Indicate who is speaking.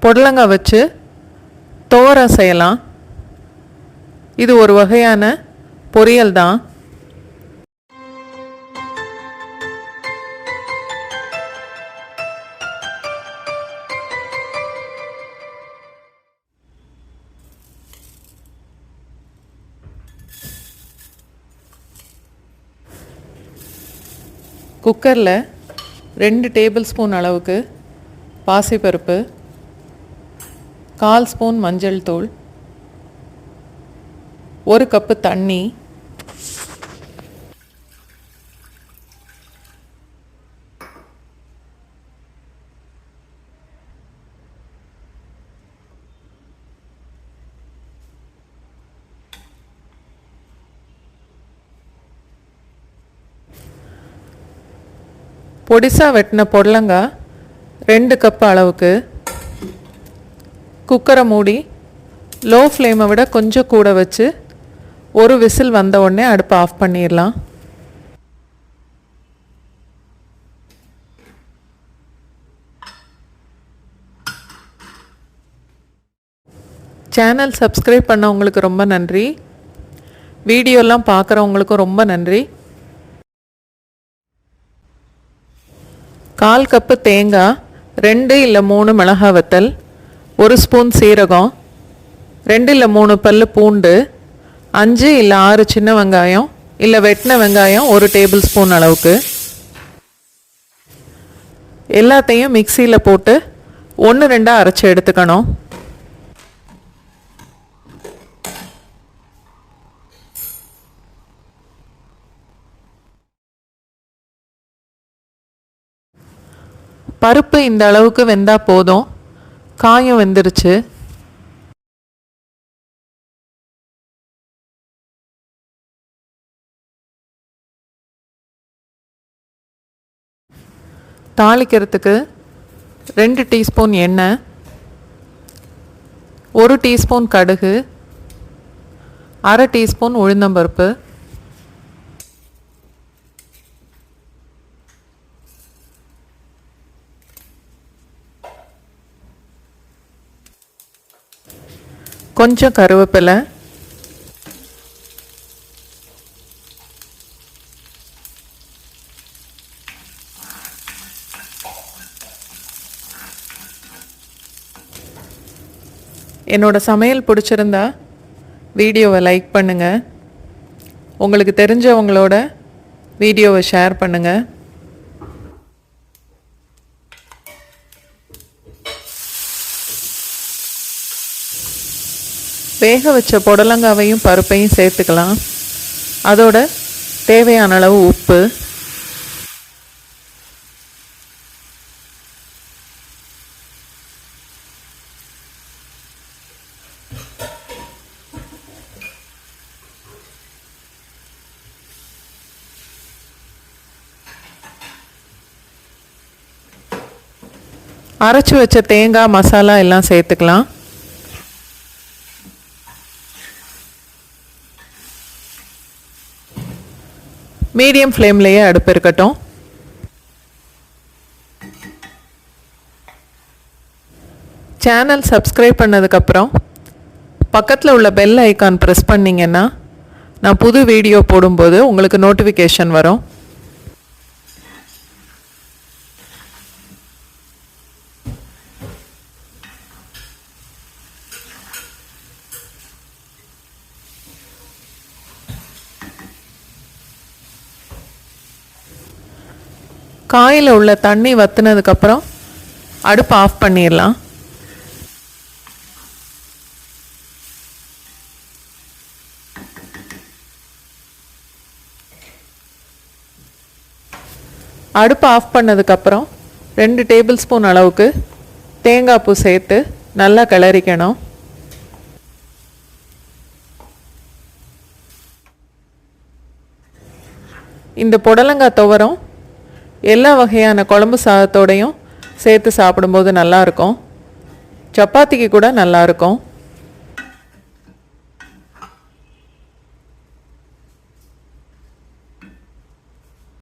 Speaker 1: புடலங்காய் வச்சு துவரம் செய்யலாம். இது ஒரு வகையான பொரியல் தான். குக்கரில் 2 டேபிள் ஸ்பூன் அளவுக்கு பாசிப்பருப்பு, 1/4 ஸ்பூன் மஞ்சள் தூள், 1 கப்பு தண்ணி, பொடிசாக வெட்டின புடலங்காய் 2 கப் அளவுக்கு. குக்கரை மூடி லோ ஃப்ளேமை விட கொஞ்சம் கூட வச்சு ஒரு விசில் வந்த உடனே அடுப்பை ஆஃப் பண்ணிடலாம். சேனல் சப்ஸ்கிரைப் பண்ணவங்களுக்கு ரொம்ப நன்றி. வீடியோலாம் பார்க்குறவங்களுக்கும் ரொம்ப நன்றி. 1/4 கப்பு தேங்காய், 2 இல்லை 3 மிளகாய் வத்தல், 1 ஸ்பூன் சீரகம், 2 இல்லை 3 பல்லு பூண்டு, 5 இல்லை 6 சின்ன வெங்காயம் இல்லை வெட்டின வெங்காயம் 1 டேபிள் ஸ்பூன் அளவுக்கு. எல்லாத்தையும் மிக்சியில் போட்டு 1-2 அரைச்சி எடுத்துக்கணும். பருப்பு இந்த அளவுக்கு வெந்தா போதும். காயும் வெந்துருச்சு. தாளிக்கிறதுக்கு 2 டீஸ்பூன் எண்ணெய், 1 டீஸ்பூன் கடுகு, 1/2 டீஸ்பூன் உளுந்தம்பருப்பு, கொஞ்சம் கருவேப்பிலை, என்னோட சமையல் பிடிச்சிருந்தா வீடியோவை லைக் பண்ணுங்கள். உங்களுக்கு தெரிஞ்சவங்களோட வீடியோவை ஷேர் பண்ணுங்கள். வேக வச்ச புடலங்காவையும் பருப்பையும் சேர்த்துக்கலாம். அதோட தேவையான அளவு உப்பு, அரைச்சி வச்ச தேங்காய் மசாலா எல்லாம் சேர்த்துக்கலாம். மீடியம் ஃப்ளேம்லேயே அடுப்பு இருக்கட்டும். சேனல் சப்ஸ்கிரைப் பண்ணதுக்கப்புறம் பக்கத்தில் உள்ள பெல் ஐக்கான் ப்ரெஸ் பண்ணிங்கன்னா நான் புது வீடியோ போடும்போது உங்களுக்கு நோட்டிஃபிகேஷன் வரும். காயில் உள்ள தண்ணி வற்றினதுக்கப்புறம் அடுப்பு ஆஃப் பண்ணிடலாம். அடுப்பு ஆஃப் பண்ணதுக்கப்புறம் 2 டேபிள் ஸ்பூன் அளவுக்கு தேங்காய் பூ சேர்த்து நல்லா கிளறிக்கணும். இந்த புடலங்காய் துவரம் எல்லா வகையான குழம்பு சாதத்தோடையும் சேர்த்து சாப்பிடும்போது நல்லாயிருக்கும். சப்பாத்திக்கு கூட நல்லாயிருக்கும்.